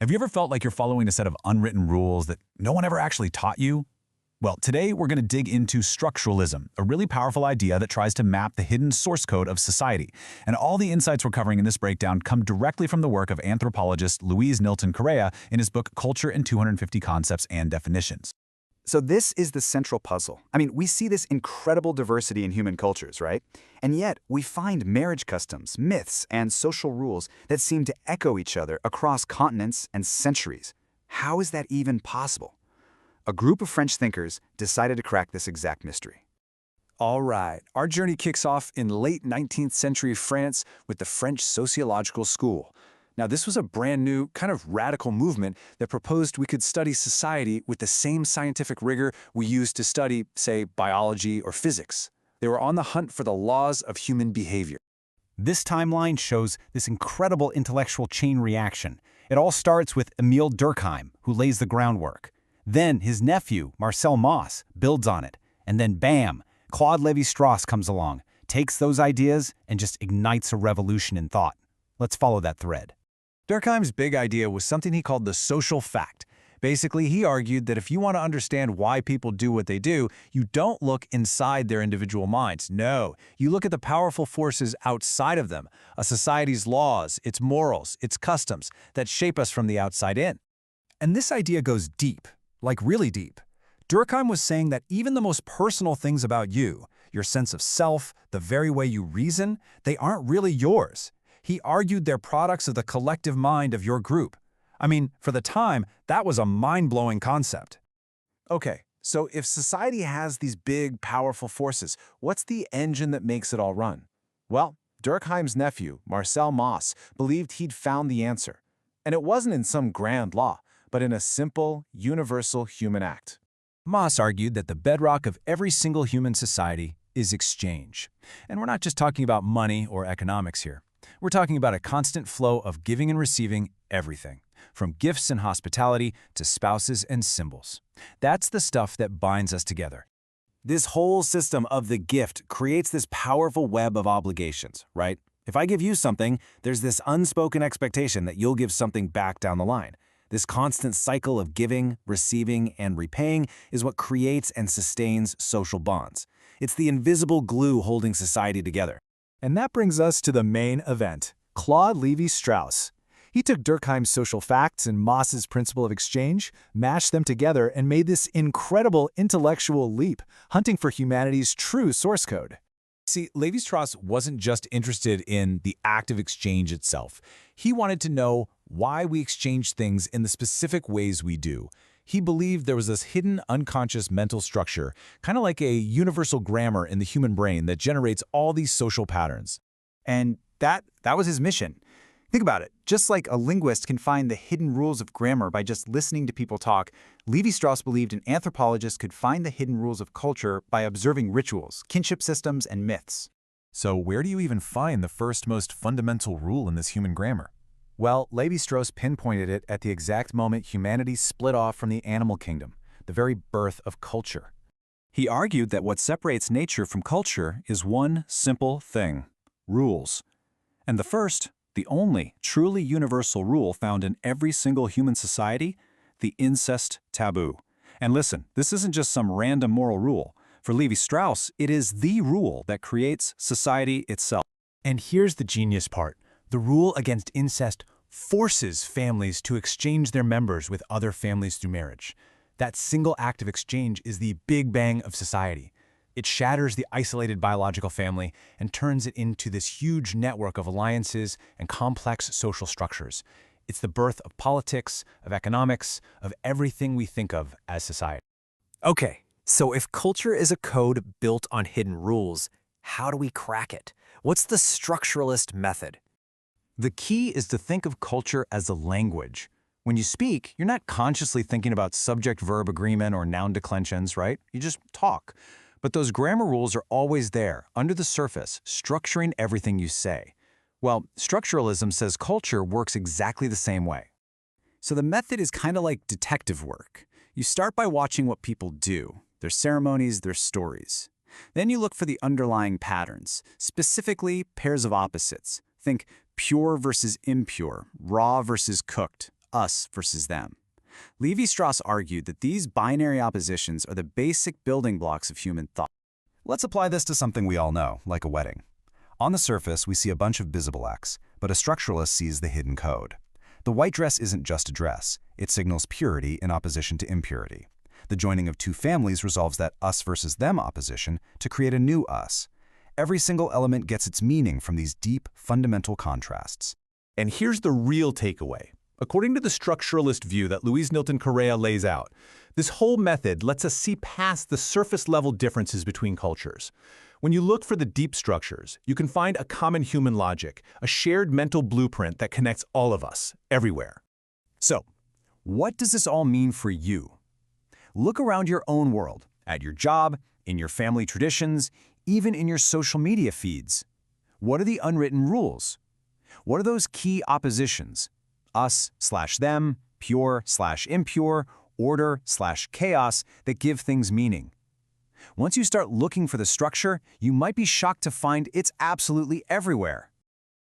Have you ever felt like you're following a set of unwritten rules that no one ever actually taught you? Well, today we're going to dig into structuralism, a really powerful idea that tries to map the hidden source code of society. And all the insights we're covering in this breakdown come directly from the work of anthropologist Louise Nilton Correa in his book Culture in 250 Concepts and Definitions. So this is the central puzzle. I mean, we see this incredible diversity in human cultures, right? And yet, we find marriage customs, myths, and social rules that seem to echo each other across continents and centuries. How is that even possible? A group of French thinkers decided to crack this exact mystery. All right, our journey kicks off in late 19th century France with the French Sociological School. Now, this was a brand new, kind of radical movement that proposed we could study society with the same scientific rigor we use to study, say, biology or physics. They were on the hunt for the laws of human behavior. This timeline shows this incredible intellectual chain reaction. It all starts with Émile Durkheim, who lays the groundwork. Then his nephew, Marcel Mauss, builds on it. And then bam, Claude Lévi-Strauss comes along, takes those ideas, and just ignites a revolution in thought. Let's follow that thread. Durkheim's big idea was something he called the social fact. Basically, he argued that if you want to understand why people do what they do, you don't look inside their individual minds. No, you look at the powerful forces outside of them, a society's laws, its morals, its customs, that shape us from the outside in. And this idea goes deep, like really deep. Durkheim was saying that even the most personal things about you, your sense of self, the very way you reason, they aren't really yours. He argued they're products of the collective mind of your group. I mean, for the time, that was a mind-blowing concept. Okay, so if society has these big, powerful forces, what's the engine that makes it all run? Well, Durkheim's nephew, Marcel Mauss, believed he'd found the answer. And it wasn't in some grand law, but in a simple, universal human act. Mauss argued that the bedrock of every single human society is exchange. And we're not just talking about money or economics here. We're talking about a constant flow of giving and receiving everything, from gifts and hospitality to spouses and symbols. That's the stuff that binds us together. This whole system of the gift creates this powerful web of obligations, right? If I give you something, there's this unspoken expectation that you'll give something back down the line. This constant cycle of giving, receiving, and repaying is what creates and sustains social bonds. It's the invisible glue holding society together. And that brings us to the main event, Claude Lévi-Strauss. He took Durkheim's social facts and Mauss's principle of exchange, mashed them together, and made this incredible intellectual leap, hunting for humanity's true source code. See, Lévi-Strauss wasn't just interested in the act of exchange itself. He wanted to know why we exchange things in the specific ways we do. He believed there was this hidden unconscious mental structure, kind of like a universal grammar in the human brain that generates all these social patterns. And that was his mission. Think about it. Just like a linguist can find the hidden rules of grammar by just listening to people talk, Lévi-Strauss believed an anthropologist could find the hidden rules of culture by observing rituals, kinship systems, and myths. So where do you even find the first most fundamental rule in this human grammar? Well, Lévi-Strauss pinpointed it at the exact moment humanity split off from the animal kingdom, the very birth of culture. He argued that what separates nature from culture is one simple thing: rules. And the first, the only truly universal rule found in every single human society, the incest taboo. And listen, this isn't just some random moral rule. For Lévi-Strauss, it is the rule that creates society itself. And here's the genius part. The rule against incest forces families to exchange their members with other families through marriage. That single act of exchange is the big bang of society. It shatters the isolated biological family and turns it into this huge network of alliances and complex social structures. It's the birth of politics, of economics, of everything we think of as society. Okay, so if culture is a code built on hidden rules, how do we crack it? What's the structuralist method? The key is to think of culture as a language. When you speak, you're not consciously thinking about subject-verb agreement or noun declensions, right? You just talk. But those grammar rules are always there, under the surface, structuring everything you say. Well, structuralism says culture works exactly the same way. So the method is kind of like detective work. You start by watching what people do, their ceremonies, their stories. Then you look for the underlying patterns, specifically pairs of opposites. Think pure versus impure, raw versus cooked, us versus them. Lévi-Strauss argued that these binary oppositions are the basic building blocks of human thought. Let's apply this to something we all know, like a wedding. On the surface, we see a bunch of visible acts, but a structuralist sees the hidden code. The white dress isn't just a dress. It signals purity in opposition to impurity. The joining of two families resolves that us versus them opposition to create a new us. Every single element gets its meaning from these deep, fundamental contrasts. And here's the real takeaway. According to the structuralist view that Luis Nilton Correa lays out, this whole method lets us see past the surface-level differences between cultures. When you look for the deep structures, you can find a common human logic, a shared mental blueprint that connects all of us, everywhere. So, what does this all mean for you? Look around your own world, at your job, in your family traditions, even in your social media feeds. What are the unwritten rules? What are those key oppositions? Us/them, pure/impure, order/chaos that give things meaning. Once you start looking for the structure, you might be shocked to find it's absolutely everywhere.